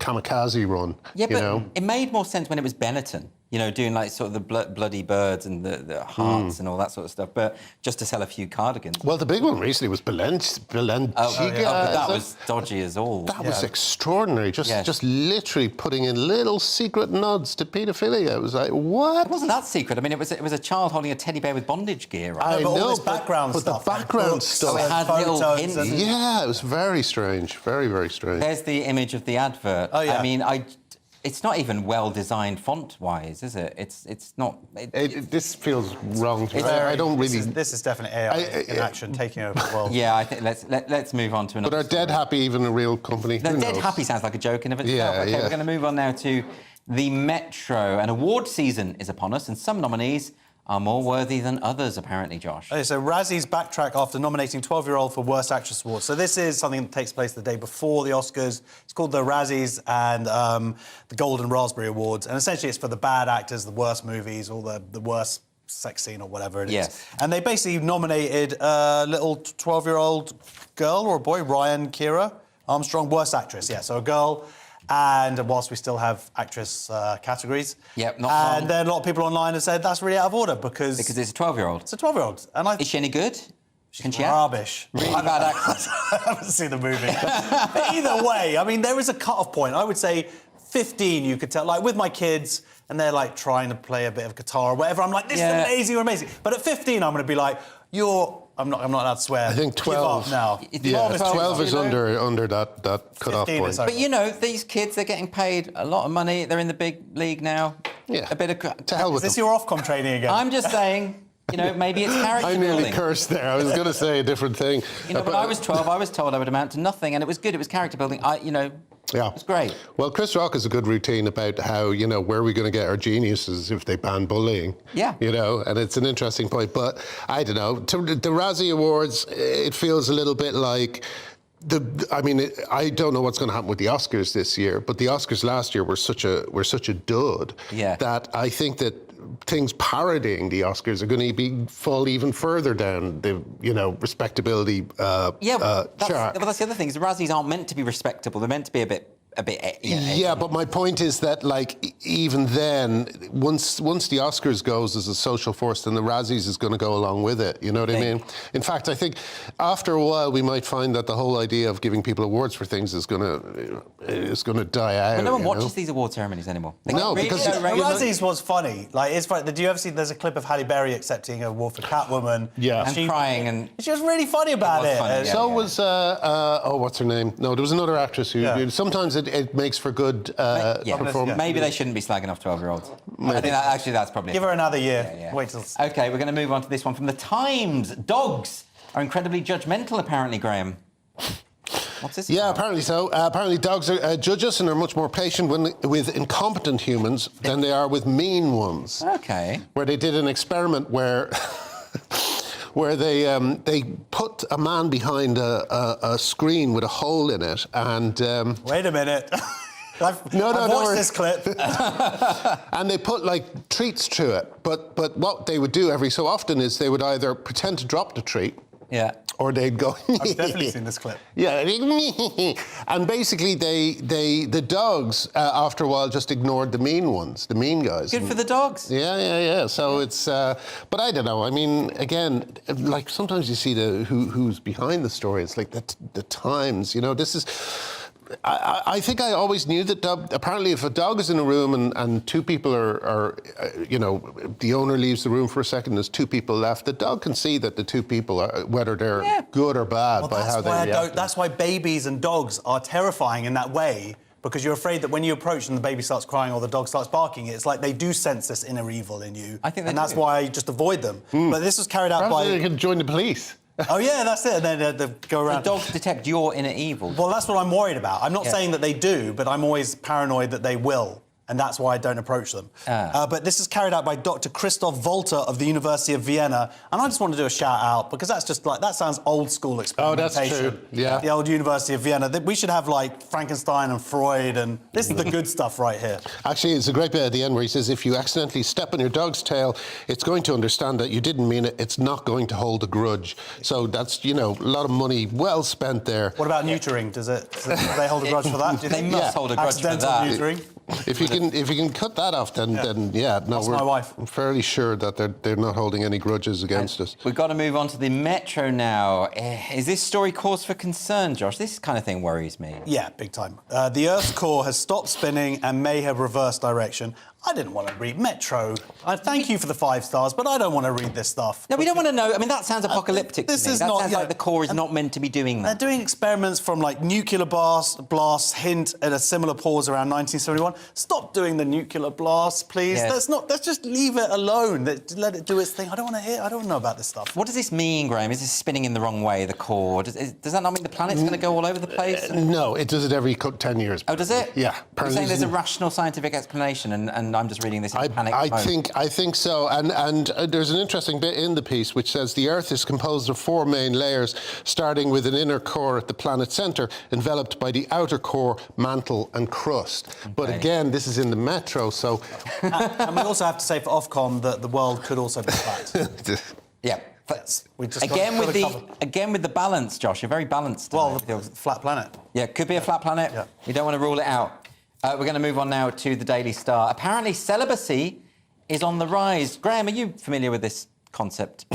kamikaze run. Yeah, you but know? it made more sense when it was Benetton. You know, doing like sort of the bloody birds and the hearts and all that sort of stuff, but just to sell a few cardigans. Well, the big one recently was Balenciaga. But that was dodgy as all. That was extraordinary. Just literally putting in little secret nods to paedophilia. It was like, what? It wasn't that secret. I mean, it was a child holding a teddy bear with bondage gear. Right? I know, all this background stuff. The background stuff. It had little hints. Yeah, it was very strange. Very, very strange. There's the image of the advert. Oh, yeah. I mean, it's not even well designed font-wise, is it? It's not. This feels wrong to me. I don't really. This is definitely AI in action taking over the world. Yeah, I think let's move on to another. But are Dead Happy even a real company? No, Dead Happy sounds like a joke in of itself. Yeah, okay, yeah. We're going to move on now to the Metro. An award season is upon us, and some nominees are more worthy than others, apparently, Josh. Okay, so Razzies backtrack after nominating 12-year-old for Worst Actress Award. So this is something that takes place the day before the Oscars. It's called the Razzies and the Golden Raspberry Awards. And essentially it's for the bad actors, the worst movies, or the worst sex scene or whatever it is. Yes. And they basically nominated a little 12-year-old girl or a boy, Ryan Kira Armstrong, Worst Actress. Yeah, so a girl. And whilst we still have actress categories. Yep, not And wrong. then a lot of people online have said that's really out of order because it's a 12-year-old. It's a 12-year-old. And Is she any good? Can she act? Rubbish. Really bad actress. I haven't seen the movie. But either way, I mean, there is a cut-off point. I would say 15, you could tell. Like, with my kids, and they're, like, trying to play a bit of guitar or whatever, I'm like, this is amazing, you're amazing. But at 15, I'm going to be like, I'm not allowed to swear. I think 12. Give up now. Yeah, 12 is under that cut-off point. But, you know, these kids, they're getting paid a lot of money. They're in the big league now. Yeah. A bit of... To hell with Is this your Ofcom training again? I'm just saying... You know, maybe it's character I nearly building. cursed there. I was going to say a different thing. You know, when I was 12, I was told I would amount to nothing, and it was good. It was character building. Yeah. It was great. Well, Chris Rock has a good routine about how, you know, where are we going to get our geniuses if they ban bullying? Yeah. You know, and it's an interesting point. But I don't know. To the Razzie Awards, it feels a little bit like... I don't know what's going to happen with the Oscars this year, but the Oscars last year were such a dud that I think that things parodying the Oscars are going to fall even further down the respectability chart. That's the other thing. Is the Razzies aren't meant to be respectable. They're meant to be a bit. Yeah, but my point is that, like, even then, once the Oscars goes as a social force, then the Razzies is going to go along with it. You know what I mean? In fact, I think after a while we might find that the whole idea of giving people awards for things is going to die out. But no one watches these award ceremonies anymore. No, because the Razzies was funny. Like, it's funny. Did you ever see? There's a clip of Halle Berry accepting an award for Catwoman. Yeah, and crying, and she was really funny about it. Funny, was what's her name? No, there was another actress who sometimes it makes for good performance. Maybe they shouldn't be slagging off 12-year-olds. I think that's probably... Give her another year. Wait till... OK, we're going to move on to this one from The Times. Dogs are incredibly judgmental, apparently, Graham. What's this about? Apparently so. Apparently dogs judge us and are much more patient with incompetent humans than they are with mean ones. OK. Where they did an experiment where... where they put a man behind a screen with a hole in it and... Wait a minute. I've watched this clip. And they put, like, treats to it. But what they would do every so often is they would either pretend to drop the treat... Yeah. Or they'd go... I've definitely seen this clip. Yeah. And basically the dogs, after a while, just ignored the mean ones, the mean guys. Good for the dogs. Yeah. So it's... but I don't know. I mean, again, like, sometimes you see who's behind the story. It's like the Times, you know, this is... I think I always knew that apparently if a dog is in a room and two people are the owner leaves the room for a second, there's two people left, the dog can see that the two people are, whether they're good or bad by how they react. That's why babies and dogs are terrifying in that way, because you're afraid that when you approach and the baby starts crying or the dog starts barking, it's like they do sense this inner evil in you. I think that's why you just avoid them. But this was carried out Perhaps they can join the police. Oh, yeah, that's it. And then they go around. The dogs detect your inner evil. Well, that's what I'm worried about. I'm not saying that they do, but I'm always paranoid that they will. And that's why I don't approach them. But this is carried out by Dr. Christoph Wolter of the University of Vienna. And I just want to do a shout-out, because that's just like, that sounds old-school experimentation. Oh, that's true, yeah. The old University of Vienna. We should have, like, Frankenstein and Freud, and this is the good stuff right here. Actually, it's a great bit at the end where he says, if you accidentally step on your dog's tail, it's going to understand that you didn't mean it. It's not going to hold a grudge. So that's, you know, a lot of money well spent there. What about neutering? Do they hold a grudge for that? Do you They think? must hold a grudge for Accidental that. neutering? If you can cut that off, then That's my wife. I'm fairly sure that they're not holding any grudges against us. We've got to move on to the Metro now. Is this story cause for concern, Josh? This kind of thing worries me. Yeah, big time. The Earth's core has stopped spinning and may have reversed direction. I didn't want to read Metro. I thank you for the 5 stars, but I don't want to read this stuff. No, we don't want to know. I mean, that sounds apocalyptic to me. That sounds like the core is not meant to be doing that. They're doing experiments from, like, nuclear blasts hint at a similar pause around 1971. Stop doing the nuclear blasts, please. Yes. Let's just leave it alone. Let it do its thing. I don't want to know about this stuff. What does this mean, Graham? Is this spinning in the wrong way, the core? Does that not mean the planet's going to go all over the place? No, it does it every 10 years. Oh, does it? Yeah. You're saying there's a rational scientific explanation, and I'm just reading this in panic mode. I think so. And there's an interesting bit in the piece which says the Earth is composed of 4 main layers, starting with an inner core at the planet's centre, enveloped by the outer core, mantle and crust. Okay. But again, this is in the Metro, so... and we also have to say for Ofcom that the world could also be flat. Yeah. We just again with the balance, Josh. You're very balanced. Well, flat planet. Yeah, could be a flat planet. Yeah. We don't want to rule it out. We're going to move on now to the Daily Star. Apparently, celibacy is on the rise. Graham, are you familiar with this concept?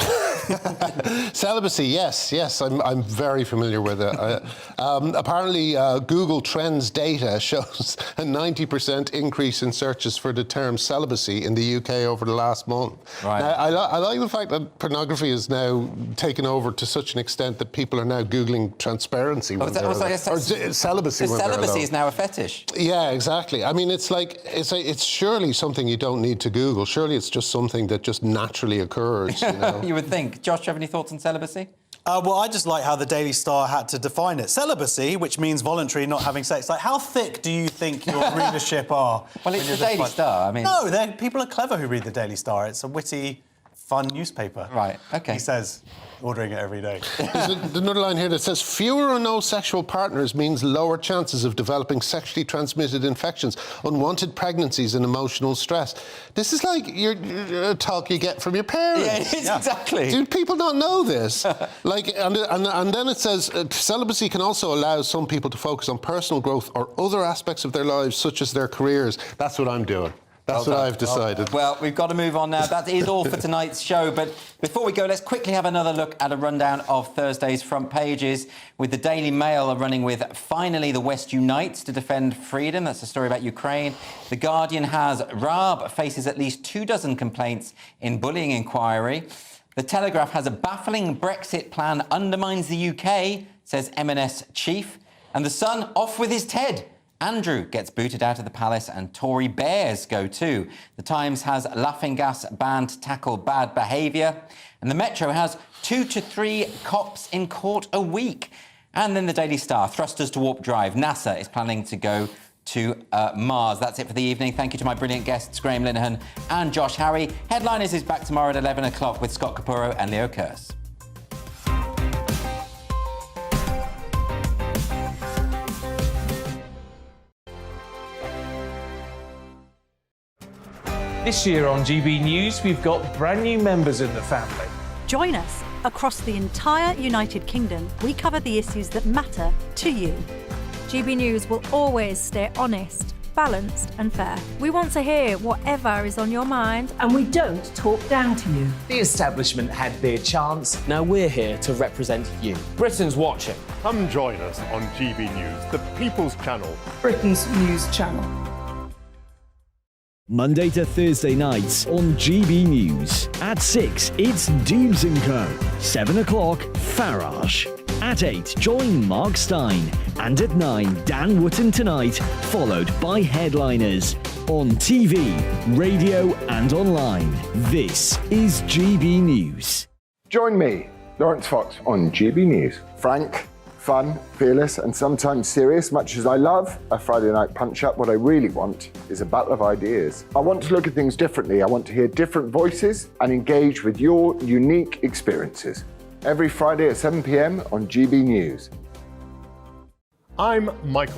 Celibacy, yes, I'm very familiar with it. Apparently, Google Trends data shows a 90% increase in searches for the term celibacy in the UK over the last month. Right. Now, I like the fact that pornography is now taken over to such an extent that people are now Googling transparency when they're alone. Or celibacy when they're alone. Celibacy is now a fetish. Yeah, exactly. I mean, it's surely something you don't need to Google. Surely it's just something that just naturally occurs. You know? You would think. Josh, do you have any thoughts on celibacy? Well, I just like how the Daily Star had to define it. Celibacy, which means voluntary, not having sex. Like, how thick do you think your readership are? Well, it's the Daily Star, I mean... No, people are clever who read the Daily Star. It's a witty, fun newspaper. Right, OK. He says, ordering it every day. There's another line here that says, fewer or no sexual partners means lower chances of developing sexually transmitted infections, unwanted pregnancies and emotional stress. This is like a talk you get from your parents. Yeah, it is, exactly. Do people not know this? And then it says, celibacy can also allow some people to focus on personal growth or other aspects of their lives, such as their careers. That's what I'm doing. That's what I've decided. Well, we've got to move on now. That is all for tonight's show. But before we go, let's quickly have another look at a rundown of Thursday's front pages, with the Daily Mail running with "Finally the West unites to defend freedom." That's a story about Ukraine. The Guardian has Raab faces at least 24 complaints in bullying inquiry. The Telegraph has a baffling Brexit plan undermines the UK, says M&S chief. And The Sun, off with his Ted. Andrew gets booted out of the palace and Tory bears go too. The Times has laughing gas ban to tackle bad behaviour. And the Metro has 2 to 3 cops in court a week. And then the Daily Star, thrusters to warp drive. NASA is planning to go to Mars. That's it for the evening. Thank you to my brilliant guests, Graham Linehan and Josh Harry. Headliners is back tomorrow at 11 o'clock with Scott Capurro and Leo Kearse. This year on GB News, we've got brand new members in the family. Join us. Across the entire United Kingdom, we cover the issues that matter to you. GB News will always stay honest, balanced and fair. We want to hear whatever is on your mind. And we don't talk down to you. The establishment had their chance. Now we're here to represent you. Britain's watching. Come join us on GB News, the People's Channel. Britain's news channel. Monday to Thursday nights on GB News. At 6, it's Dubes & Co. 7 o'clock, Farage. At 8, join Mark Stein. And at 9, Dan Wootton Tonight, followed by Headliners. On TV, radio and online. This is GB News. Join me, Lawrence Fox on GB News. Frank, fun, fearless, and sometimes serious. Much as I love a Friday night punch-up, what I really want is a battle of ideas. I want to look at things differently. I want to hear different voices and engage with your unique experiences. Every Friday at 7 p.m. on GB News. I'm Michael